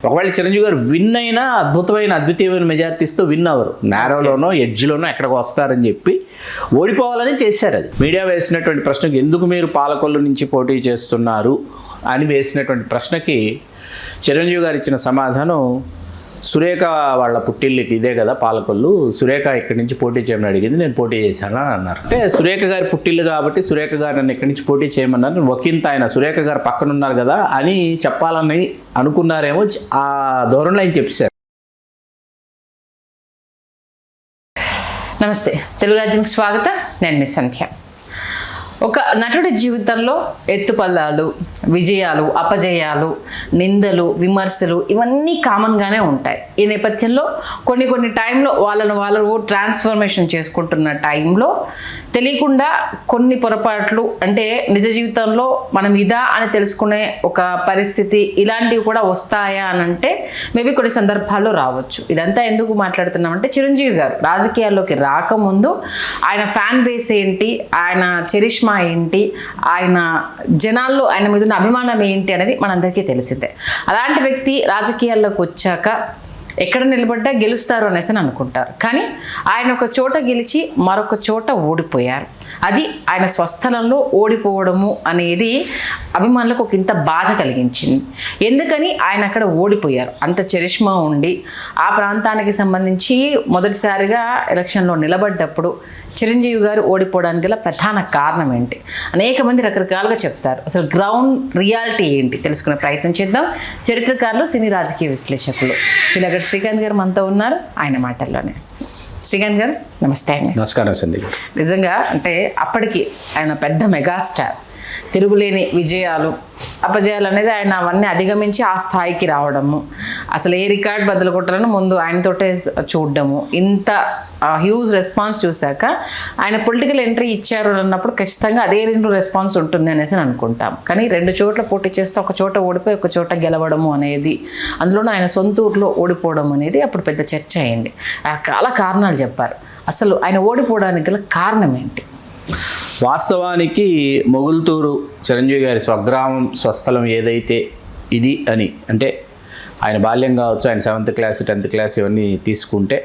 ఒకవేళ చిరంజీవి గారు విన్ అయినా అద్భుతమైన మెజారిటీస్తో విన్ అవ్వరు. నేరోలోనో ఎడ్జ్లోనో ఎక్కడికి వస్తారని చెప్పి ఓడిపోవాలని చేశారు. అది మీడియా వేసినటువంటి ప్రశ్నకు ఎందుకు మీరు పాలకొల్లు నుంచి పోటీ చేస్తున్నారు అని వేసినటువంటి ప్రశ్నకి చిరంజీవి గారు ఇచ్చిన సమాధానం, సురేఖ వాళ్ళ పుట్టిల్లుకి ఇదే కదా పాలకొల్లు, సురేఖ ఇక్కడి నుంచి పోటీ చేయమని అడిగింది, నేను పోటీ చేశాను అని అన్నారు. అంటే సురేఖ గారి పుట్టిల్లు కాబట్టి సురేఖ గారు నన్ను ఇక్కడి నుంచి పోటీ చేయమన్నారు, ఒకంత ఆయన సురేఖ గారు పక్కన ఉన్నారు కదా అని చెప్పాలని అనుకున్నారేమో, ఆ ధోరణిలో ఆయన చెప్పారు. నమస్తే, తెలుగు రాజ్యంకి స్వాగతం. నేను మీ సంధ్య. ఒక నటుడి జీవితంలో ఎత్తుపల్లాలు, విజయాలు, అపజయాలు, నిందలు, విమర్శలు ఇవన్నీ కామన్గానే ఉంటాయి. ఈ నేపథ్యంలో కొన్ని టైంలో వాళ్ళు ట్రాన్స్ఫర్మేషన్ చేసుకుంటున్న టైంలో తెలియకుండా కొన్ని పొరపాట్లు, అంటే నిజ జీవితంలో మనం ఇదా అని తెలుసుకునే ఒక పరిస్థితి ఇలాంటివి కూడా వస్తాయా అని అంటే మేబీ కొన్ని సందర్భాల్లో రావచ్చు. ఇదంతా ఎందుకు మాట్లాడుతున్నామంటే, చిరంజీవి గారు రాజకీయాల్లోకి రాకముందు ఆయన ఫ్యాన్ బేస్ ఏంటి, ఆయన చరిష్మా ఏంటి, ఆయన జనాల్లో ఆయన మీద ఉన్న అభిమానం ఏంటి అనేది మనందరికీ తెలిసిందే. అలాంటి వ్యక్తి రాజకీయాల్లోకి వచ్చాక ఎక్కడ నిలబడ్డా గెలుస్తారు అనేసి అనుకుంటారు. కానీ ఆయన ఒక చోట గెలిచి మరొక చోట ఓడిపోయారు. అది ఆయన స్వస్థలంలో ఓడిపోవడము అనేది అభిమానులకు ఒక ఇంత బాధ కలిగించింది. ఎందుకని ఆయన అక్కడ ఓడిపోయారు? అంత చరిష్మా ఉండి ఆ ప్రాంతానికి సంబంధించి మొదటిసారిగా ఎలక్షన్లో నిలబడ్డప్పుడు చిరంజీవి గారు ఓడిపోవడానికి గల ప్రధాన కారణం ఏంటి? అనేక మంది రకరకాలుగా చెప్తారు. అసలు గ్రౌండ్ రియాలిటీ ఏంటి తెలుసుకునే ప్రయత్నం చేద్దాం. చరిత్రకారులు, సినీ రాజకీయ విశ్లేషకులు చిలగడ శ్రీకాంత్ గారు మనతో ఉన్నారు. ఆయన మాటల్లోనే. శ్రీకాంత్ గారు నమస్తే అండి. నమస్కారం సందీప్. నిజంగా అంటే అప్పటికి ఆయన పెద్ద మెగాస్టార్, తిరుగులేని విజయాలు, అపజయాలు అనేది ఆయన అవన్నీ అధిగమించి ఆ స్థాయికి రావడము, అసలు ఏ రికార్డ్ బదులు కొట్టాలని ముందు ఆయనతోటే చూడడము, ఇంత హ్యూజ్ రెస్పాన్స్ చూశాక ఆయన పొలిటికల్ ఎంట్రీ ఇచ్చారు అన్నప్పుడు ఖచ్చితంగా అదే రెండు రెస్పాన్స్ ఉంటుంది అనేసి అనుకుంటాం. కానీ రెండు చోట్ల పోటీ చేస్తే ఒక చోట ఓడిపోయి ఒక చోట గెలవడము అనేది, అందులోనూ ఆయన సొంత ఊర్లో ఓడిపోవడం అనేది అప్పుడు పెద్ద చర్చ అయింది. చాలా కారణాలు చెప్పారు. అసలు ఆయన ఓడిపోవడానికి గల కారణం ఏంటి? వాస్తవానికి మొగుల్తూరు చిరంజీవి గారి స్వగ్రామం, స్వస్థలం ఏదైతే ఇది అని అంటే ఆయన బాల్యం కావచ్చు, ఆయన 7th క్లాస్ 10th క్లాస్ ఇవన్నీ తీసుకుంటే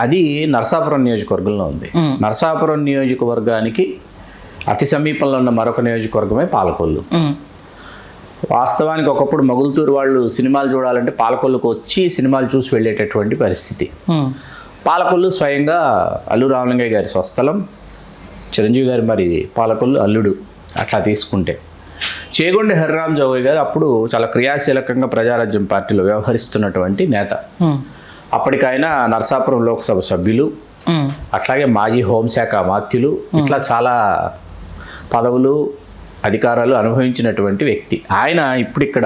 అది నరసాపురం నియోజకవర్గంలో ఉంది. నరసాపురం నియోజకవర్గానికి అతి సమీపంలో ఉన్న మరొక నియోజకవర్గమే పాలకొల్లు. వాస్తవానికి ఒకప్పుడు మొగుల్తూరు వాళ్ళు సినిమాలు చూడాలంటే పాలకొల్లుకు వచ్చి సినిమాలు చూసి వెళ్ళేటటువంటి పరిస్థితి. పాలకొల్లు స్వయంగా అల్లు రామలింగయ్య గారి స్వస్థలం, చిరంజీవి గారు మరి పాలకొల్లు అల్లుడు. అట్లా తీసుకుంటే చేగొండ హరిరామ్ జోగయ్య గారు అప్పుడు చాలా క్రియాశీలకంగా ప్రజారాజ్యం పార్టీలో వ్యవహరిస్తున్నటువంటి నేత. అప్పటికైనా నరసాపురం లోక్సభ సభ్యులు, అట్లాగే మాజీ హోంశాఖ మాత్యులు, ఇట్లా చాలా పదవులు అధికారాలు అనుభవించినటువంటి వ్యక్తి. ఆయన ఇప్పుడు ఇక్కడ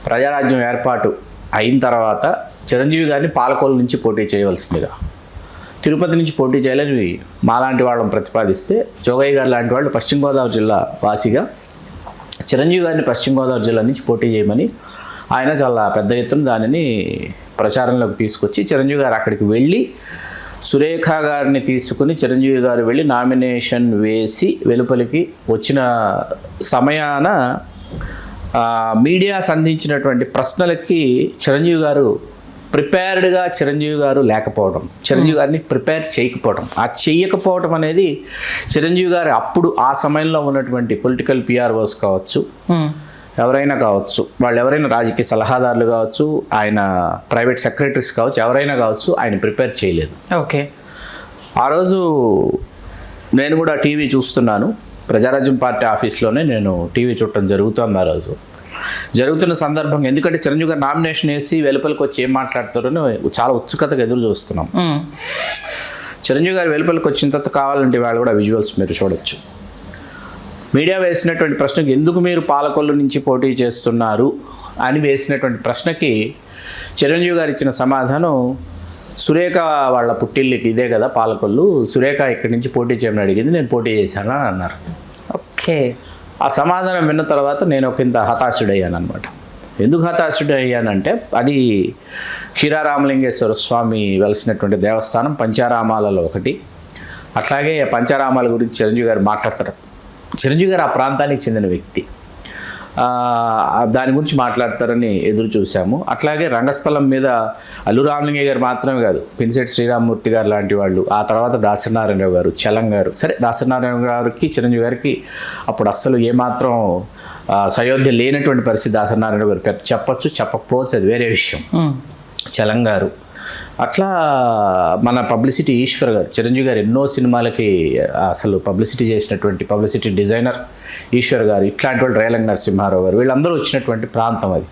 ప్రజారాజ్యం ఏర్పాటు అయిన తర్వాత చిరంజీవి గారిని పాలకొల్లు నుంచి పోటీ చేయవలసిందిగా, తిరుపతి నుంచి పోటీ చేయాలని మాలాంటి వాళ్ళని ప్రతిపాదిస్తే, జోగయ్య గారు లాంటి వాళ్ళు పశ్చిమ గోదావరి జిల్లా వాసిగా చిరంజీవి గారిని పశ్చిమ గోదావరి జిల్లా నుంచి పోటీ చేయమని ఆయన చాలా పెద్ద ఎత్తున దానిని ప్రచారంలోకి తీసుకొచ్చి చిరంజీవి గారు అక్కడికి వెళ్ళి సురేఖ గారిని తీసుకుని చిరంజీవి గారు వెళ్ళి నామినేషన్ వేసి వెలుపలికి వచ్చిన సమయాన మీడియా సంధించినటువంటి ప్రశ్నలకి చిరంజీవి గారు ప్రిపేర్డ్గా లేకపోవడం, చిరంజీవి గారిని ప్రిపేర్ చేయకపోవడం, ఆ చెయ్యకపోవడం అనేది చిరంజీవి గారు అప్పుడు ఆ సమయంలో ఉన్నటువంటి పొలిటికల్ పిఆర్ఓస్ కావచ్చు, ఎవరైనా కావచ్చు, వాళ్ళు ఎవరైనా రాజకీయ సలహాదారులు కావచ్చు, ఆయన ప్రైవేట్ సెక్రటరీస్ కావచ్చు, ఎవరైనా కావచ్చు, ఆయన ప్రిపేర్ చేయలేదు. ఓకే. ఆ రోజు నేను కూడా టీవీ చూస్తున్నాను, ప్రజారాజ్యం పార్టీ ఆఫీస్లోనే నేను టీవీ చూడటం జరుగుతుంది. ఆ రోజు జరుగుతున్న సందర్భంగా, ఎందుకంటే చిరంజీవి గారు నామినేషన్ వేసి వెలుపలికి వచ్చి ఏం మాట్లాడతారని చాలా ఉత్సుకతగా ఎదురు చూస్తున్నాం. చిరంజీవి గారు వెలుపలికి వచ్చిన తర్వాత కావాలంటే వాళ్ళు కూడా విజువల్స్ మీరు చూడొచ్చు. మీడియా వేసినటువంటి ప్రశ్నకు ఎందుకు మీరు పాలకొల్లు నుంచి పోటీ చేస్తున్నారు అని వేసినటువంటి ప్రశ్నకి చిరంజీవి గారు ఇచ్చిన సమాధానం, సురేఖ వాళ్ళ పుట్టిల్లుకి ఇదే కదా పాలకొల్లు, సురేఖ ఇక్కడి నుంచి పోటీ చేయమని అడిగింది, నేను పోటీ చేశాను అని అన్నారు. ఓకే. ఆ సమాధానం విన్న తర్వాత నేను ఒకంత హతాశుడయ్యాను అనమాట. ఎందుకు హతాశుడయ్యానంటే, అది క్షీరారామలింగేశ్వర స్వామి వెలిసినటువంటి దేవస్థానం, పంచారామాలలో ఒకటి. అట్లాగే పంచారామాల గురించి చిరంజీవి గారు మాట్లాడతారు. చిరంజీవి గారు ఆ ప్రాంతానికి చెందిన వ్యక్తి. దాని గురించి మాట్లాడతారని ఎదురు చూసాము. అట్లాగే రంగస్థలం మీద అల్లు రామలింగయ్య గారు మాత్రమే కాదు, పినిశెట్టి శ్రీరామమూర్తి గారు లాంటి వాళ్ళు, ఆ తర్వాత దాసనారాయణరావు గారు, చలం గారు. సరే, దాసనారాయణ గారికి చిరంజీవి గారికి అప్పుడు అస్సలు ఏమాత్రం సయోధ్య లేనటువంటి పరిస్థితి. దాసనారాయణ గారు చెప్పచ్చు, చెప్పకపోవచ్చు, అది వేరే విషయం. చలం గారు, అట్లా మన పబ్లిసిటీ ఈశ్వర్ గారు, చిరంజీవి గారు ఎన్నో సినిమాలకి అసలు పబ్లిసిటీ చేసినటువంటి పబ్లిసిటీ డిజైనర్ ఈశ్వర్ గారు, ఇట్లాంటి వాళ్ళు రేలంగి నరసింహారావు గారు, వీళ్ళందరూ వచ్చినటువంటి ప్రాంతం అది.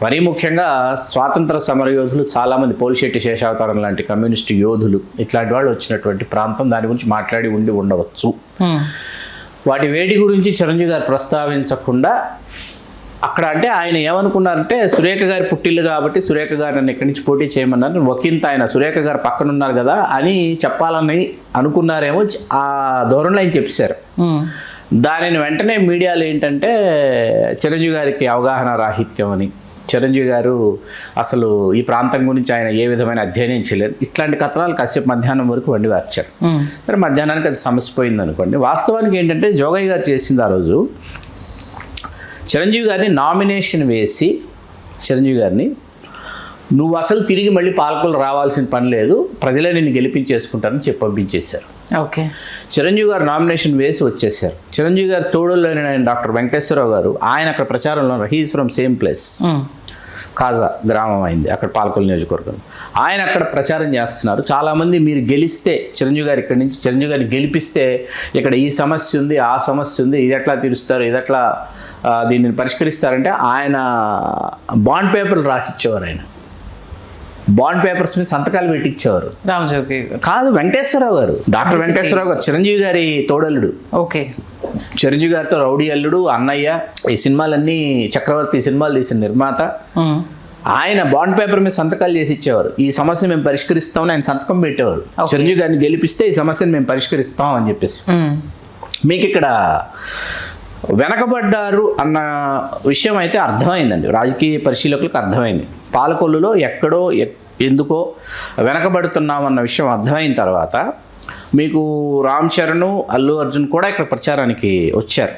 మరీ ముఖ్యంగా స్వాతంత్ర సమర యోధులు చాలామంది, పోలిశెట్టి శేషావతారం లాంటి కమ్యూనిస్టు యోధులు, ఇట్లాంటి వాళ్ళు వచ్చినటువంటి ప్రాంతం. దాని గురించి మాట్లాడి ఉండవచ్చు. వాటి వేడి గురించి చిరంజీవి గారు ప్రస్తావించకుండా అక్కడ అంటే ఆయన ఏమనుకున్నారంటే, సురేఖ గారి పుట్టిల్లు కాబట్టి సురేఖ గారు నన్ను ఇక్కడి నుంచి పోటీ చేయమన్నారు, ఒకంత ఆయన సురేఖ గారు పక్కన ఉన్నారు కదా అని చెప్పాలని అనుకున్నారేమో. ఆ ధోరణిలో ఆయన చెప్పారు. దానిని వెంటనే మీడియాలో ఏంటంటే చిరంజీవి గారికి అవగాహన రాహిత్యం అని, చిరంజీవి గారు అసలు ఈ ప్రాంతం గురించి ఆయన ఏ విధమైన అధ్యయనం చేయలేదు, ఇట్లాంటి కథనాలు కాసేపు మధ్యాహ్నం వరకు వండి వార్చారు. సరే, మధ్యాహ్నానికి అది సమసిపోయింది అనుకోండి. వాస్తవానికి ఏంటంటే జోగయ్య గారు చేసింది ఆ రోజు, చిరంజీవి గారిని నామినేషన్ వేసి, చిరంజీవి గారిని నువ్వు అసలు తిరిగి మళ్ళీ పాలకులు రావాల్సిన పని లేదు, ప్రజలే నిన్ను గెలిపించేసుకుంటారని చెప్పి పంపించేశారు. ఓకే. చిరంజీవి గారు నామినేషన్ వేసి వచ్చేసారు. చిరంజీవి గారు తోడులోని డాక్టర్ వెంకటేశ్వరరావు గారు, ఆయన అక్కడ ప్రచారంలో, హీఈస్ ఫ్రమ్ సేమ్ ప్లేస్, కాజా గ్రామం అయింది అక్కడ పాలకొల్లు నియోజకవర్గం. ఆయన అక్కడ ప్రచారం చేస్తున్నారు. చాలామంది మీరు గెలిస్తే చిరంజీవి గారు ఇక్కడి నుంచి, చిరంజీవి గారిని గెలిపిస్తే ఇక్కడ ఈ సమస్య ఉంది, ఆ సమస్య ఉంది, ఇది ఎట్లా తీరుస్తారు, ఇది ఎట్లా దీన్ని పరిష్కరిస్తారంటే ఆయన బాండ్ పేపర్లు రాసిచ్చేవారు. ఆయన బాండ్ పేపర్స్ మీద సంతకాలు పెట్టించేవారు. రామజోగి కాదు, వెంకటేశ్వరరావు గారు, డాక్టర్ వెంకటేశ్వరరావు గారు, చిరంజీవి గారి తోడల్లుడు. ఓకే. చిరంజీవి గారితో రౌడీ అల్లుడు, అన్నయ్య, ఈ సినిమాలన్నీ చక్రవర్తి సినిమాలు తీసిన నిర్మాత. ఆయన బాండ్ పేపర్ మీద సంతకాలు చేసి ఇచ్చేవారు. ఈ సమస్య మేము పరిష్కరిస్తామని ఆయన సంతకం పెట్టేవారు. చిరంజీవి గారిని గెలిపిస్తే ఈ సమస్యను మేము పరిష్కరిస్తాం అని చెప్పేసి. మీకు ఇక్కడ వెనకబడ్డారు అన్న విషయం అయితే అర్థమైందండి, రాజకీయ పరిశీలకులకు అర్థమైంది. పాలకొల్లులో ఎక్కడో ఎందుకో వెనకబడుతున్నామన్న విషయం అర్థమైన తర్వాత మీకు రామ్ చరణ్, అల్లు అర్జున్ కూడా ఇక్కడ ప్రచారానికి వచ్చారు.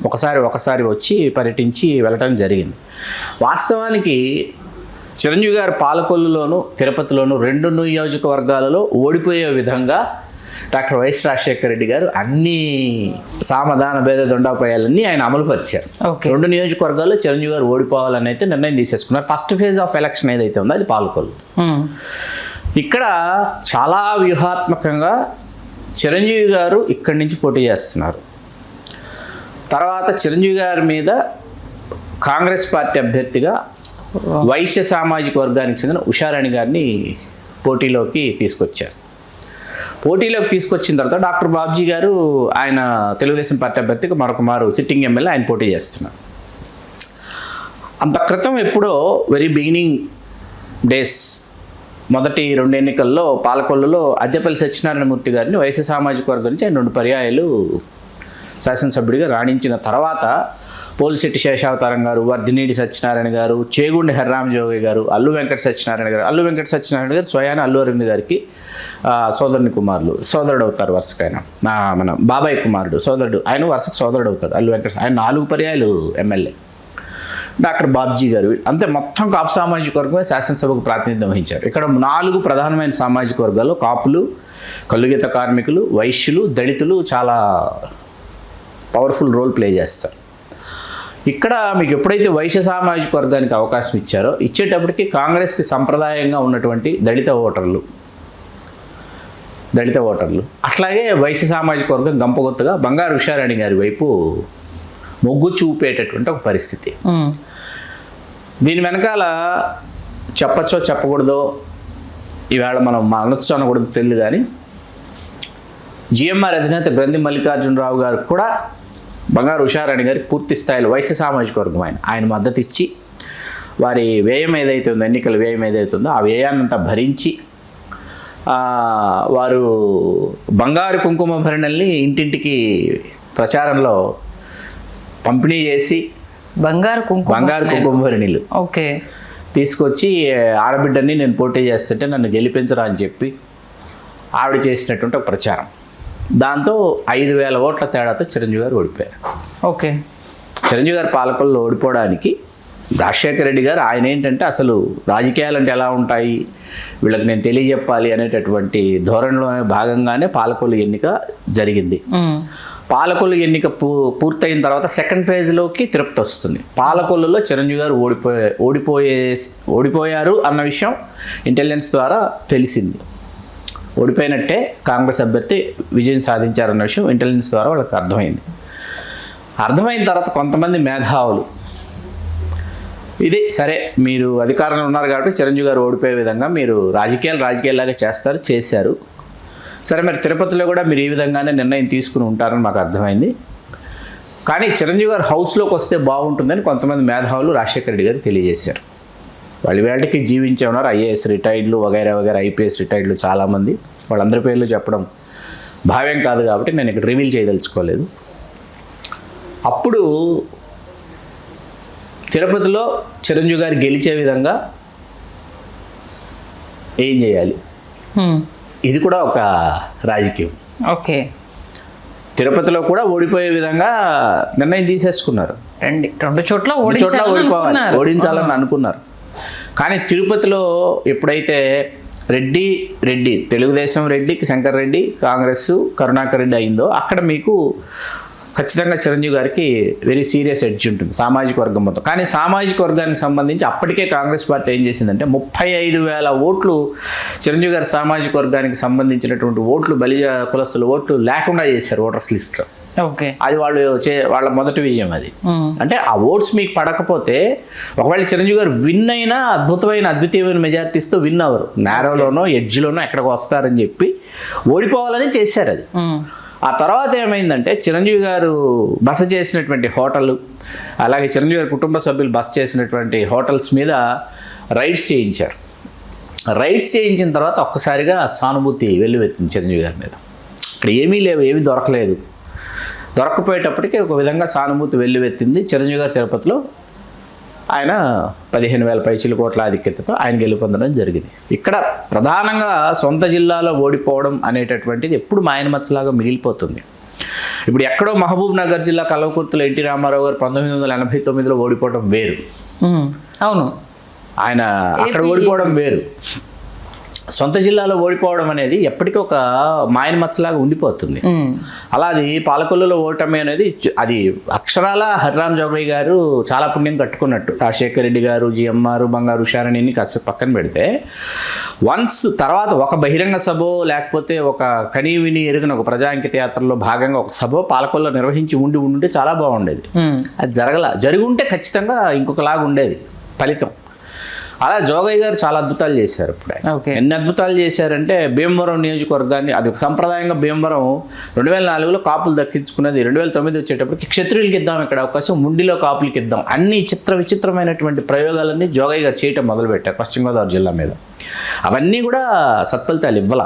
ఒకసారి వచ్చి పర్యటించి వెళ్ళటం జరిగింది. వాస్తవానికి చిరంజీవి గారు పాలకొల్లులోను తిరుపతిలోను 2 నియోజకవర్గాలలో ఓడిపోయే విధంగా డాక్టర్ వైఎస్ రాజశేఖర రెడ్డి గారు అన్ని సామధాన భేద దొండాపాయాలన్నీ ఆయన అమలుపరిచారు. 2 నియోజకవర్గాల్లో చిరంజీవి గారు ఓడిపోవాలని అయితే నిర్ణయం తీసేసుకున్నారు. ఫస్ట్ ఫేజ్ ఆఫ్ ఎలక్షన్ ఏదైతే ఉందో అది పాలకొల్లు. ఇక్కడ చాలా వ్యూహాత్మకంగా చిరంజీవి గారు ఇక్కడి నుంచి పోటీ చేస్తున్నారు. తర్వాత చిరంజీవి గారి మీద కాంగ్రెస్ పార్టీ అభ్యర్థిగా వైశ్య సామాజిక వర్గానికి చెందిన ఉషారాణి గారిని పోటీలోకి తీసుకొచ్చారు. పోటీలోకి తీసుకొచ్చిన తర్వాత డాక్టర్ బాబ్జీ గారు, ఆయన తెలుగుదేశం పార్టీ అభ్యర్థికి మరొక మారు సిట్టింగ్ ఎమ్మెల్యే, ఆయన పోటీ చేస్తున్నారు. అంత క్రితం ఎప్పుడో వెరీ బిగినింగ్ డేస్, మొదటి 2 ఎన్నికల్లో పాలకొల్లులో అద్దెపల్లి సత్యనారాయణమూర్తి గారిని వైశ్య సామాజిక వర్గం నుంచి ఆయన 2 పర్యాయాలు శాసనసభ్యుడిగా రాణించిన తర్వాత పోలిశెట్టి శేషావతారం గారు, వర్ధినేడి సత్యనారాయణ గారు, చేగుండి హరిరామజోగి గారు, అల్లు వెంకట సత్యనారాయణ గారు. అల్లు వెంకట సత్యనారాయణ గారు స్వయాన అల్లు అరవింద్ గారికి సోదరుని కుమారులు, సోదరుడు అవుతారు వరుసకు. ఆయన మన బాబాయ్ కుమారుడు, సోదరుడు, ఆయన వరుసకు సోదరుడు అవుతాడు అల్లు వెంకట. ఆయన 4 పర్యాయాలు ఎమ్మెల్యే. డాక్టర్ బాబ్జీ గారు, అంతే మొత్తం కాపు సామాజిక వర్గమే శాసనసభకు ప్రాతినిధ్యం వహించారు. ఇక్కడ 4 ప్రధానమైన సామాజిక వర్గాలు, కాపులు, కల్లుగీత కార్మికులు, వైశ్యులు, దళితులు చాలా పవర్ఫుల్ రోల్ ప్లే చేస్తారు. ఇక్కడ మీకు ఎప్పుడైతే వైశ్య సామాజిక వర్గానికి అవకాశం ఇచ్చారో, ఇచ్చేటప్పటికి కాంగ్రెస్కి సంప్రదాయంగా ఉన్నటువంటి దళిత ఓటర్లు, అట్లాగే వైశ్య సామాజిక వర్గం గంపగొత్తగా బంగారు ఉషారాణి గారి వైపు మొగ్గు చూపేటటువంటి ఒక పరిస్థితి. దీని వెనకాల చెప్పచ్చో చెప్పకూడదో, ఈవేళ మనం అనొచ్చు అనకూడదు తెలియదు, కానీ జిఎంఆర్ అధినేత గ్రంథి మల్లికార్జునరావు గారు కూడా బంగారు ఉషారాణి గారికి పూర్తి స్థాయిలో వైశ్య సామాజిక వర్గం ఆయన మద్దతు ఇచ్చి, వారి వ్యయం ఏదైతే ఉందో, ఎన్నికల వ్యయం ఏదైతే ఉందో ఆ వ్యయాన్నంతా భరించి వారు బంగారు కుంకుమ భరణల్ని ఇంటింటికి ప్రచారంలో పంపిణీ చేసి, బంగారు కుంకుమ భరణిలు తీసుకొచ్చి ఆడబిడ్డని నేను పోటీ చేస్తుంటే నన్ను గెలిపించరా అని చెప్పి ఆవిడ చేసినటువంటి ఒక ప్రచారం. దాంతో 5,000 ఓట్ల తేడాతో చిరంజీవి గారు ఓడిపోయారు. చిరంజీవి గారి పాలకుల్లో ఓడిపోవడానికి రాజశేఖర రెడ్డి గారు ఆయన ఏంటంటే అసలు రాజకీయాలు అంటే ఎలా ఉంటాయి వీళ్ళకి నేను తెలియజెప్పాలి అనేటటువంటి ధోరణిలోనే భాగంగానే పాలకుల ఎన్నిక జరిగింది. పాలకుల ఎన్నిక పూర్తయిన తర్వాత సెకండ్ ఫేజ్లోకి తిరుపతి వస్తుంది. పాలకొల్లులో చిరంజీవి గారు ఓడిపోయారు అన్న విషయం ఇంటెలిజెన్స్ ద్వారా తెలిసింది. ఓడిపోయినట్టే, కాంగ్రెస్ అభ్యర్థి విజయం సాధించారన్న విషయం ఇంటెలిజెన్స్ ద్వారా వాళ్ళకి అర్థమైంది. అర్థమైన తర్వాత కొంతమంది మేధావులు ఇది సరే మీరు అధికారంలో ఉన్నారు కాబట్టి చిరంజీవి గారు ఓడిపోయే విధంగా మీరు రాజకీయాలాగా చేశారు. సరే మరి తిరుపతిలో కూడా మీరు ఈ విధంగానే నిర్ణయం తీసుకుని ఉంటారని మాకు అర్థమైంది. కానీ చిరంజీవి గారు హౌస్లోకి వస్తే బాగుంటుందని కొంతమంది మేధావులు రాజశేఖర రెడ్డి గారు తెలియజేశారు. వాళ్ళు వేళకి జీవించే ఉన్నారు. ఐఏఎస్ రిటైర్డ్లు వగైరా ఐపీఎస్ రిటైర్డ్లు చాలామంది, వాళ్ళందరి పేర్లు చెప్పడం భావ్యం కాదు కాబట్టి నేను ఇక్కడ రివీల్ చేయదలుచుకోలేదు. అప్పుడు తిరుపతిలో చిరంజీవి గారు గెలిచే విధంగా ఏం చేయాలి, ఇది కూడా ఒక రాజకీయం. ఓకే, తిరుపతిలో కూడా ఓడిపోయే విధంగా నిర్ణయం తీసేసుకున్నారు. రెండు చోట్ల ఓడించాలని అనుకున్నారు. కానీ తిరుపతిలో ఎప్పుడైతే రెడ్డి తెలుగుదేశం రెడ్డి, శంకర్ రెడ్డి, కాంగ్రెస్ కరుణాకర్ రెడ్డి అయిందో అక్కడ మీకు ఖచ్చితంగా చిరంజీవి గారికి వెరీ సీరియస్ ఎడ్జ్ ఉంటుంది సామాజిక వర్గం మొత్తం. కానీ సామాజిక వర్గానికి సంబంధించి అప్పటికే కాంగ్రెస్ పార్టీ ఏం చేసిందంటే 35,000 ఓట్లు చిరంజీవి గారి సామాజిక వర్గానికి సంబంధించినటువంటి ఓట్లు, బలిజ కులస్తుల ఓట్లు లేకుండా చేశారు ఓటర్స్ లిస్ట్లో. ఓకే, అది వాళ్ళ మొదటి విజయం. అది అంటే ఆ ఓట్స్ మీకు పడకపోతే ఒకవేళ చిరంజీవి గారు విన్ అయినా అద్వితీయమైన మెజారిటీస్తో విన్ అవ్వరు, నేరోలోనో ఎడ్జ్లోనో ఎక్కడికి వస్తారని చెప్పి ఓడిపోవాలని చేశారు అది. ఆ తర్వాత ఏమైందంటే చిరంజీవి గారు బస చేసినటువంటి హోటళ్ళు, అలాగే చిరంజీవి గారి కుటుంబ సభ్యులు బస చేసినటువంటి హోటల్స్ మీద రైడ్స్ చేయించారు. రైడ్స్ చేయించిన తర్వాత ఒక్కసారిగా సానుభూతి వెల్లువెత్తింది చిరంజీవి గారి మీద. ఇక్కడ ఏమీ లేవు, ఏమీ దొరకలేదు. దొరకపోయేటప్పటికీ ఒక విధంగా సానుభూతి వెల్లువెత్తింది. చిరంజీవి గారు తిరుపతిలో ఆయన 15,000 పైచిల కోట్ల ఆధిక్యతతో ఆయన గెలుపొందడం జరిగింది. ఇక్కడ ప్రధానంగా సొంత జిల్లాలో ఓడిపోవడం అనేటటువంటిది ఎప్పుడు మాయనమచ్చలాగా మిగిలిపోతుంది. ఇప్పుడు ఎక్కడో మహబూబ్ నగర్ జిల్లా కల్వకుర్తిలో ఎన్టీ రామారావు గారు 1989లో ఓడిపోవడం వేరు. అవును, ఆయన అక్కడ ఓడిపోవడం వేరు. సొంత జిల్లాలో ఓడిపోవడం అనేది ఎప్పటికీ ఒక మాయనమచ్చలాగా ఉండిపోతుంది. అలా అది పాలకొల్లులో ఓటమి అనేది అది అక్షరాల హరిరామ్ జోగయ్య గారు చాలా పుణ్యం కట్టుకున్నట్టు. రాజశేఖర రెడ్డి గారు, జిఎంఆర్, బంగారు ఉషారని కాసేపు పక్కన పెడితే వన్స్ తర్వాత ఒక బహిరంగ సభ లేకపోతే ఒక కనీవిని ఎరిగిన ఒక ప్రజా అంకిత యాత్రలో భాగంగా ఒక సభ పాలకొల్లో నిర్వహించి ఉంటే చాలా బాగుండేది. అది జరిగి ఉంటే ఖచ్చితంగా ఇంకొకలాగా ఉండేది ఫలితం. అలా జోగయ్య గారు చాలా అద్భుతాలు చేశారు. ఇప్పుడు ఎన్ని అద్భుతాలు చేశారంటే భీమవరం నియోజకవర్గాన్ని, అది ఒక సంప్రదాయంగా భీమవరం 2004లో కాపులు దక్కించుకున్నది. 2009 వచ్చేటప్పటికి క్షత్రియులకి ఇద్దాం ఇక్కడ అవకాశం, ముండిలో కాపులకి ఇద్దాం, అన్ని విచిత్రమైనటువంటి ప్రయోగాలన్నీ జోగయ్య గారు చేయటం మొదలుపెట్టారు పశ్చిమ గోదావరి జిల్లా మీద. అవన్నీ కూడా సత్ఫలితాలు ఇవ్వాల.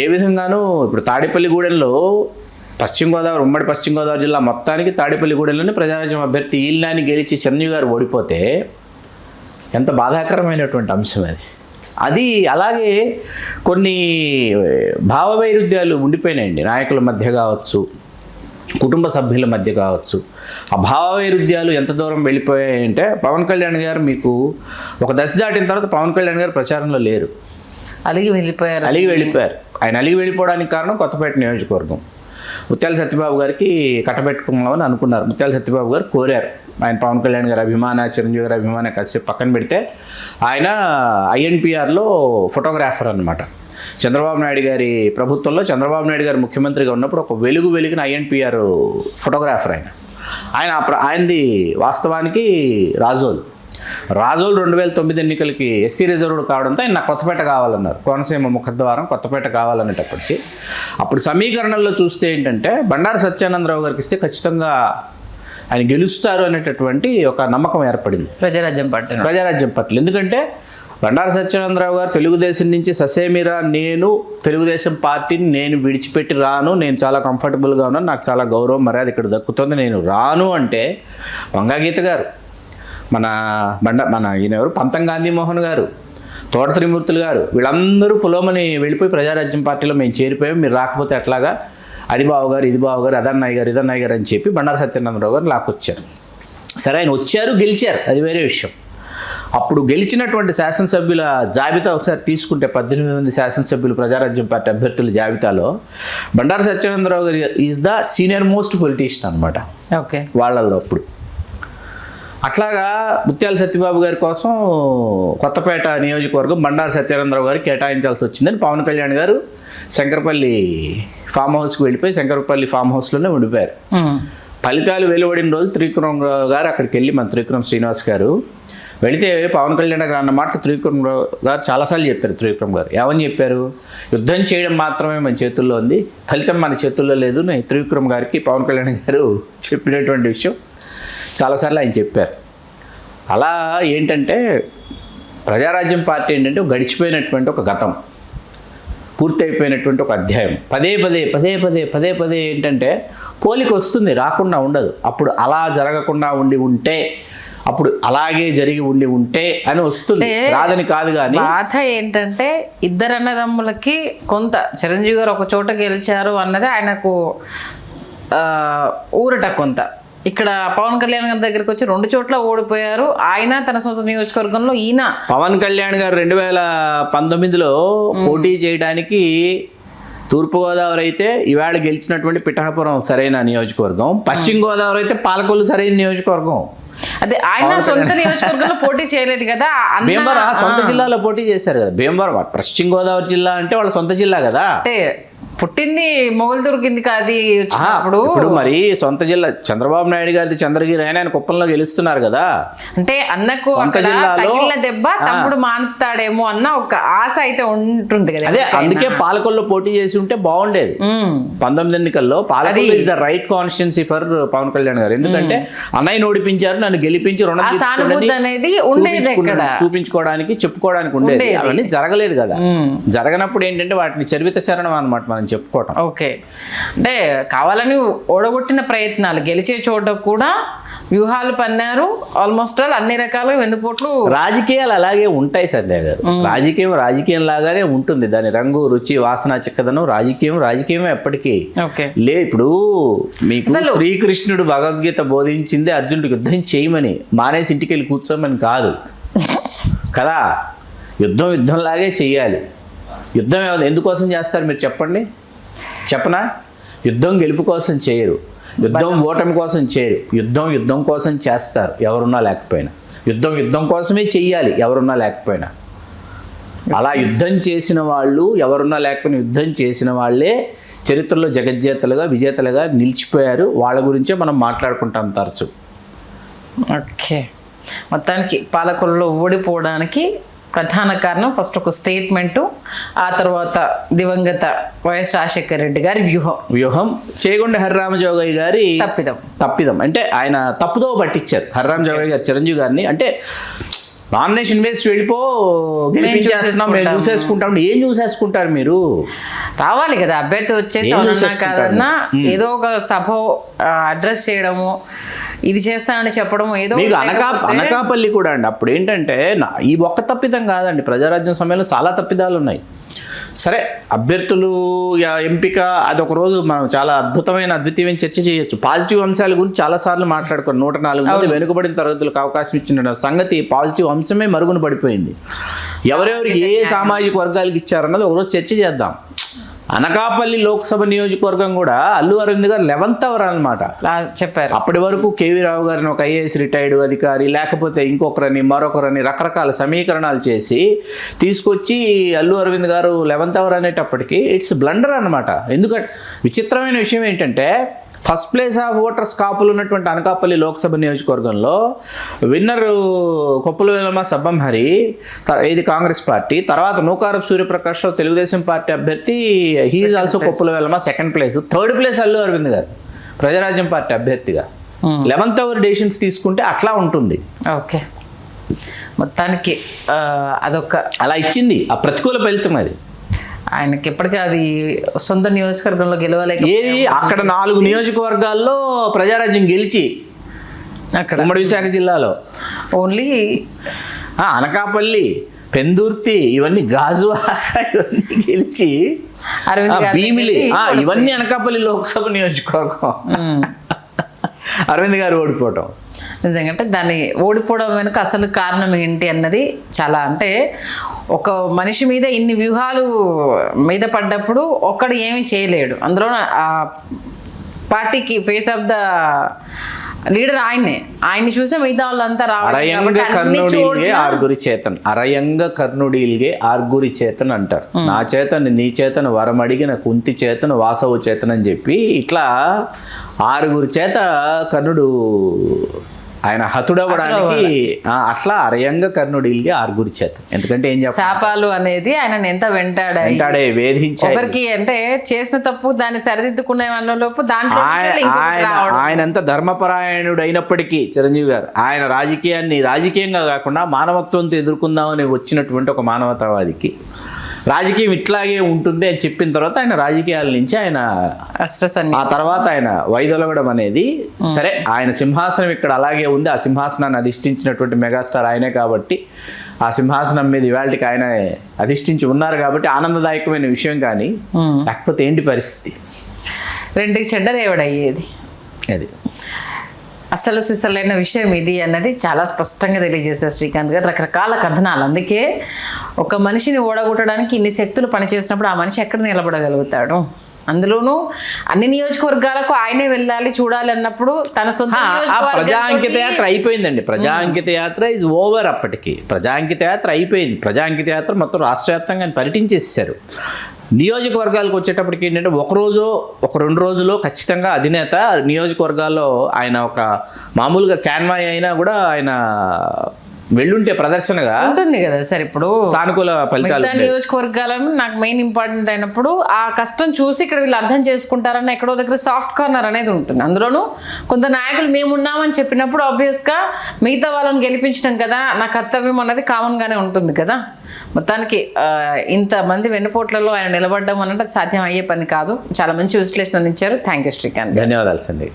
ఏ విధంగానూ ఇప్పుడు తాడేపల్లిగూడెంలో ఉమ్మడి పశ్చిమ గోదావరి జిల్లా మొత్తానికి తాడేపల్లిగూడెంలోనే ప్రజారాజ్యం అభ్యర్థి ఈల్లాని గెలిచి చిరంజీవి గారు ఓడిపోతే ఎంత బాధాకరమైనటువంటి అంశం అది. అలాగే కొన్ని భావవైరుధ్యాలు ఉండిపోయినాయండి, నాయకుల మధ్య కావచ్చు, కుటుంబ సభ్యుల మధ్య కావచ్చు. ఆ భావవైరుధ్యాలు ఎంత దూరం వెళ్ళిపోయాయంటే పవన్ కళ్యాణ్ గారు మీకు ఒక దశ దాటిన తర్వాత పవన్ కళ్యాణ్ గారు ప్రచారంలో లేరు, అలిగి వెళ్ళిపోయారు. ఆయన అలిగి వెళ్ళిపోవడానికి కారణం కొత్తపేట నియోజకవర్గం. ముత్యాల సత్యబాబు గారికి కట్టబెట్టుకున్నామని అనుకున్నారు. ముత్యాల సత్యబాబు గారు కోరారు, ఆయన పవన్ కళ్యాణ్ గారి అభిమాన, చిరంజీవి గారి అభిమాన కాసేపు పక్కన పెడితే ఆయన ఐఎన్పిఆర్లో ఫోటోగ్రాఫర్ అనమాట. చంద్రబాబు నాయుడు గారి ప్రభుత్వంలో చంద్రబాబు నాయుడు గారు ముఖ్యమంత్రిగా ఉన్నప్పుడు ఒక వెలిగిన ఐఎన్పిఆర్ ఫోటోగ్రాఫర్ ఆయనది వాస్తవానికి రాజోలు 2009 ఎన్నికలకి ఎస్సీ రిజర్వ్డ్ కావడంతో ఆయన నాకు కొత్తపేట కావాలన్నారు. కోనసీమ ముఖద్వారం కొత్తపేట కావాలనేటప్పటికీ అప్పుడు సమీకరణల్లో చూస్తే ఏంటంటే బండారు సత్యానందరావు గారికి ఇస్తే ఖచ్చితంగా ఆయన గెలుస్తారు అనేటటువంటి ఒక నమ్మకం ఏర్పడింది ప్రజారాజ్యం పట్ల. ఎందుకంటే బండారు సత్యానందరావు గారు తెలుగుదేశం నుంచి ససేమిరా తెలుగుదేశం పార్టీని నేను విడిచిపెట్టి రాను, నేను చాలా కంఫర్టబుల్గా ఉన్నాను, నాకు చాలా గౌరవం మర్యాద ఇక్కడ దక్కుతుంది, నేను రాను అంటే వంగాగీత గారు, ఈయనెవరు పంతం గాంధీమోహన్ గారు, తోట త్రిమూర్తులు గారు, వీళ్ళందరూ పొలోమని వెళ్ళిపోయి ప్రజారాజ్యం పార్టీలో మేము చేరిపోయాం, మీరు రాకపోతే ఎట్లాగా అది బావగారు ఇది బావగారు అదన్నయ్య గారు ఇదన్నయ్య గారు అని చెప్పి బండారు సత్యనారాయణరావు గారు లాక్కొచ్చారు. సరే ఆయన వచ్చారు, గెలిచారు, అది వేరే విషయం. అప్పుడు గెలిచినటువంటి శాసనసభ్యుల జాబితా ఒకసారి తీసుకుంటే 18 మంది శాసనసభ్యులు ప్రజారాజ్యం పార్టీ అభ్యర్థుల జాబితాలో బండారు సత్యనారాయణరావు గారు is the senior most politician అనమాట ఓకే. వాళ్ళల్లో. అప్పుడు అట్లాగా ముత్యాల సత్యబాబు గారి కోసం కొత్తపేట నియోజకవర్గం బండారు సత్యనారాయణరావు గారికి కేటాయించాల్సి వచ్చిందని పవన్ కళ్యాణ్ గారు శంకరపల్లి ఫామ్ హౌస్కి వెళ్ళిపోయి శంకరపల్లి ఫామ్ హౌస్లోనే ఉండిపోయారు. ఫలితాలు వెలువడిన రోజు త్రివిక్రమ్ గారు అక్కడికి వెళ్ళి మన త్రివిక్రమ్ శ్రీనివాస్ గారు వెళితే పవన్ కళ్యాణ్ గారు అన్న మాట త్రివిక్రమ్ గారు చాలాసార్లు చెప్పారు. త్రివిక్రమ్ గారు ఏమని చెప్పారు? యుద్ధం చేయడం మాత్రమే మన చేతుల్లో ఉంది, ఫలితం మన చేతుల్లో లేదు. నేను త్రివిక్రమ్ గారికి పవన్ కళ్యాణ్ గారు చెప్పినటువంటి విషయం చాలాసార్లు ఆయన చెప్పారు. అలా ఏంటంటే ప్రజారాజ్యం పార్టీ ఏంటంటే గడిచిపోయినటువంటి ఒక గతం, పూర్తయిపోయినటువంటి ఒక అధ్యాయం. పదే పదే పదే పదే పదే పదే ఏంటంటే పోలిక వస్తుంది, రాకుండా ఉండదు. అప్పుడు అలా జరగకుండా ఉంటే, అప్పుడు అలాగే జరిగి ఉంటే అని వస్తుంది, రాదని కాదు. కానీ బాధ ఏంటంటే ఇద్దరు అన్నదమ్ములకి కొంత చిరంజీవి గారు ఒక చోట గెలిచారు అన్నది ఆయనకు ఊరట కొంత. ఇక్కడ పవన్ కళ్యాణ్ గారి దగ్గరికి వచ్చి 2 చోట్ల ఓడిపోయారు. ఆయన తన సొంత నియోజకవర్గంలో ఈయన పవన్ కళ్యాణ్ గారు 2019లో పోటీ చేయడానికి తూర్పుగోదావరి అయితే ఈవేళ గెలిచినటువంటి పిఠాపురం సరైన నియోజకవర్గం, పశ్చిమ గోదావరి అయితే పాలకొల్లు సరైన నియోజకవర్గం. అదే ఆయన సొంత నియోజకవర్గంలో పోటీ చేయలేదు కదా. భీమవరం సొంత జిల్లాలో పోటీ చేశారు కదా. భీమవరం పశ్చిమ గోదావరి జిల్లా అంటే వాళ్ళ సొంత జిల్లా కదా. అంటే పుట్టింది మొగల్తూరు కిందికి అది వచ్చినప్పుడు ఇప్పుడు మరి సొంత జిల్లా చంద్రబాబు నాయుడు గారిది చంద్రగిరి అయినా ఆయన కుప్పంలో గెలుస్తున్నారు కదా. అంటే అన్నకు తగిలిన దెబ్బ తమ్ముడు మానుతాడేమో అన్న ఒక ఆశ అయితే ఉంటుంది కదా. అదే అందుకే పాలకొల్లో పోటీ చేసి ఉంటే బాగుండేది. 19 ఎన్నికల్లో Palakollu is the right constituency for Pawan Kalyan గారు. ఎందుకంటే అన్నయ్య ఓడిపించారు, నన్ను గెలిపించి అనేది ఉండేది చూపించుకోవడానికి చెప్పుకోవడానికి ఉండేది. అవన్నీ జరగలేదు కదా. జరగనప్పుడు ఏంటంటే వాటిని చరివిత చరణం అన్నమాట మనం చెప్పుకోవటం. ఓకే. అంటే కావాలని ఓడగొట్టిన ప్రయత్నాలు, గెలిచే చోట కూడా వ్యూహాలు పన్నారు. ఆల్మోస్ట్ ఆల్ అన్ని రకాల వెన్నుపోట్లు. రాజకీయాలు అలాగే ఉంటాయి సంధ్య గారు. రాజకీయం లాగానే ఉంటుంది. దాని రంగు, రుచి, వాసన, చిక్కదనం రాజకీయమే ఎప్పటికీ లే. ఇప్పుడు మీకు శ్రీకృష్ణుడు భగవద్గీత బోధించింది అర్జునుడికి యుద్ధం చేయమని, మానేసి ఇంటికి వెళ్ళి కూర్చోమని కాదు కదా. యుద్ధంలాగే చెయ్యాలి. యుద్ధం ఎందుకోసం చేస్తారు మీరు చెప్పండి? చెప్పనా? యుద్ధం గెలుపు కోసం చేయరు, యుద్ధం ఓటమి కోసం చేయరు. యుద్ధం కోసం చేస్తారు ఎవరున్నా లేకపోయినా. యుద్ధం కోసమే చెయ్యాలి ఎవరున్నా లేకపోయినా. అలా యుద్ధం చేసిన వాళ్ళు ఎవరున్నా లేకపోయినా యుద్ధం చేసిన వాళ్ళే చరిత్రలో జగజ్జేతలుగా విజేతలుగా నిలిచిపోయారు. వాళ్ళ గురించే మనం మాట్లాడుకుంటాం తరచు. ఓకే. మొత్తానికి పాలకొల్లులో ఓడిపోవడానికి ప్రధాన కారణం ఫస్ట్ ఒక స్టేట్మెంటు, ఆ తర్వాత దివంగత వైఎస్ రాజశేఖర రెడ్డి గారి వ్యూహం, చేగొండ హరిరామజోగయ్య గారి తప్పిదం. అంటే ఆయన తప్పుదో పట్టించారు హరిరామజోగయ్య గారు చిరంజీవి గారిని. అంటే నామినేషన్ వేసి వెళ్ళిపో, గెలిపించేస్తున్నాం, మేము చూసేసుకుంటాం. ఏం చూసేసుకుంటారు మీరు? రావాలి కదా అభ్యర్థి వచ్చేసి అవునన్నా కాదన్నా ఏదో ఒక సభ అడ్రస్ చేయడము, ఇది చేస్తానని చెప్పడం ఏదో. మీకు అనకాపల్లి కూడా అండి. అప్పుడు ఏంటంటే ఈ ఒక్క తప్పిదం కాదండి, ప్రజారాజ్యం సమయంలో చాలా తప్పిదాలు ఉన్నాయి. సరే, అభ్యర్థులు ఎంపిక అదొక రోజు మనం చాలా అద్వితీయమైన చర్చ చేయొచ్చు. పాజిటివ్ అంశాల గురించి చాలాసార్లు మాట్లాడుకోండి. 104 మంది వెనుకబడిన తరగతులకు అవకాశం ఇచ్చిన సంగతి పాజిటివ్ అంశమే మరుగున పడిపోయింది. ఎవరెవరికి ఏ సామాజిక వర్గాలకు ఇచ్చారన్నది ఒకరోజు చర్చ చేద్దాం. అనకాపల్లి లోక్సభ నియోజకవర్గం కూడా అల్లు అరవింద్ గారు 11th అవర్ అనమాట చెప్పారు. అప్పటి వరకు కేవీ రావు గారిని ఒక ఐఏఎస్ రిటైర్డ్ అధికారి, లేకపోతే ఇంకొకరని మరొకరని రకరకాల సమీకరణాలు చేసి తీసుకొచ్చి అల్లు అరవింద్ గారు 11th అవర్ అనేటప్పటికీ ఇట్స్ బ్లండర్ అనమాట. ఎందుకంటే విచిత్రమైన విషయం ఏంటంటే ఫస్ట్ ప్లేస్ ఆఫ్ ఓటర్స్ కాపులు ఉన్నటువంటి అనకాపల్లి లోక్సభ నియోజకవర్గంలో విన్నర్ కొప్పుల వేలమ్మ సబ్బంహరి, ఇది కాంగ్రెస్ పార్టీ. తర్వాత నూకారపు సూర్యప్రకాష్ రావు తెలుగుదేశం పార్టీ అభ్యర్థి, he's also Koppula Velamma second place. Third place Allu Aravind గారు ప్రజారాజ్యం పార్టీ అభ్యర్థిగా. 11th అవర్ డెసిషన్స్ తీసుకుంటే అట్లా ఉంటుంది. ఓకే. మొత్తానికి అదొక అలా ఇచ్చింది ఆ ప్రతికూల ఫలితం. అది ఆయనకి ఎప్పటికీ అది సొంత నియోజకవర్గంలో గెలవలేక ఏది అక్కడ 4 నియోజకవర్గాల్లో ప్రజారాజ్యం గెలిచి అక్కడ ఉమ్మడి విశాఖ జిల్లాలో ఓన్లీ అనకాపల్లి, పెందుర్తి ఇవన్నీ గాజువాక ఇవన్నీ గెలిచి అరవింద్ గారి భీమిలి ఇవన్నీ అనకాపల్లి లోక్సభ నియోజకవర్గం అరవింద్ గారు ఓడిపోవటం. నిజంగా అంటే దాన్ని ఓడిపోవడం వెనుక అసలు కారణం ఏంటి అన్నది చాలా, అంటే ఒక మనిషి మీద ఇన్ని వ్యూహాలు మీద పడ్డప్పుడు ఒక్కడు ఏమీ చేయలేడు. అందులో ఆ పార్టీకి ఫేస్ ఆఫ్ ద లీడర్ ఆయన్ని చూసే మిగతా వాళ్ళంతా అరయంగ కర్ణుడిల్గే ఆర్గురి చేతన్ అంటారు. నా చేతను నీ చేతను వరమడిగిన కుంతి చేతను వాసవు చేతన్ అని చెప్పి ఇట్లా 6 చేత కర్ణుడు ఆయన హతుడవడానికి అట్లా అరయంగ కర్ణుడిల్గే 6 చేత. ఎందుకంటే ఏం చెప్పాలి, శాపాలు అనేది ఆయన ఎంత వెంటాడే వేధించాయి. ఒకరికి అంటే చేసిన తప్పు దాన్ని సరిదిద్దుకునే లోపు దాంట్లో ఆయనంత ధర్మపరాయణుడు అయినప్పటికీ చిరంజీవి గారు ఆయన రాజకీయంగా కాకుండా మానవత్వంతో ఎదుర్కొందామని వచ్చినటువంటి ఒక మానవతావాదికి రాజకీయం ఇట్లాగే ఉంటుంది అని చెప్పిన తర్వాత ఆయన రాజకీయాల నుంచి ఆయన ఆ తర్వాత ఆయన వైదొలగడం అనేది, సరే ఆయన సింహాసనం ఇక్కడ అలాగే ఉంది, ఆ సింహాసనాన్ని అధిష్ఠించినటువంటి మెగాస్టార్ ఆయనే కాబట్టి ఆ సింహాసనం మీద ఇవాళకి ఆయన అధిష్ఠించి ఉన్నారు కాబట్టి ఆనందదాయకమైన విషయం. కానీ లేకపోతే ఏంటి పరిస్థితి, రెండుకి చెడ్డరేవడయ్యేది. అది అసలు సిసలైన విషయం ఇది అన్నది చాలా స్పష్టంగా తెలియజేశారు శ్రీకాంత్ గారు. రకరకాల కథనాలు. అందుకే ఒక మనిషిని ఓడగొట్టడానికి ఇన్ని శక్తులు పనిచేసినప్పుడు ఆ మనిషి ఎక్కడ నిలబడగలుగుతాడు? అందులోనూ అన్ని నియోజకవర్గాలకు ఆయనే వెళ్ళాలి చూడాలి అన్నప్పుడు తన సొంత ప్రజా అంకిత యాత్ర అయిపోయిందండి. ప్రజా అంకిత యాత్ర ఇస్ ఓవర్. అప్పటికి ప్రజా అంకిత యాత్ర అయిపోయింది. ప్రజా అంకిత యాత్ర మొత్తం రాష్ట్ర వ్యాప్తంగా పర్యటించేసారు. నియోజకవర్గాలకు వచ్చేటప్పటికి ఏంటంటే ఒక 2 రోజులో ఖచ్చితంగా అధినేత నియోజకవర్గాల్లో ఆయన ఒక మామూలుగా క్యాన్వాయ్ అయినా కూడా ఆయన వెళ్ళుంటే ప్రదర్శనగా ఉంటుంది కదా సార్. ఇప్పుడు సానుకూల ఫలితాలు నియోజకవర్గాలను నాకు మెయిన్ ఇంపార్టెంట్ అయినప్పుడు ఆ కష్టం చూసి ఇక్కడ వీళ్ళు అర్థం చేసుకుంటారన్న ఎక్కడో దగ్గర సాఫ్ట్ కార్నర్ అనేది ఉంటుంది. అందులోనూ కొంత నాయకులు మేమున్నామని చెప్పినప్పుడు ఆబ్వియస్గా మిగతా వాళ్ళని గెలిపించడం కదా నా కర్తవ్యం అన్నది కామన్గానే ఉంటుంది కదా. మొత్తానికి ఇంతమంది వెన్నుపోట్లలో ఆయన నిలబడడం అన్నది సాధ్యం అయ్యే పని కాదు. చాలా మంచి విశ్లేషణ అందించారు. Thank you Srikanth. ధన్యవాదాలు సండి.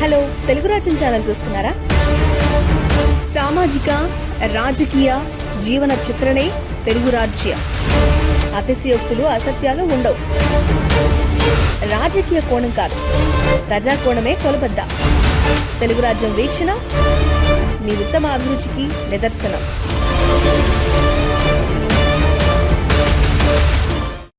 హలో, తెలుగు రాజ్యం ఛానల్ చూస్తున్నారా? సామాజిక రాజకీయ జీవన చిత్రణే తెలుగు రాజ్యం. అతిశయోక్తులు అసత్యాలు ఉండవు. రాజకీయ కోణం కాదు, ప్రజా కోణమే కొలబద్ద. తెలుగు రాజ్యం వీక్షణ మీ ఉత్తమ అభిరుచికి నిదర్శనం.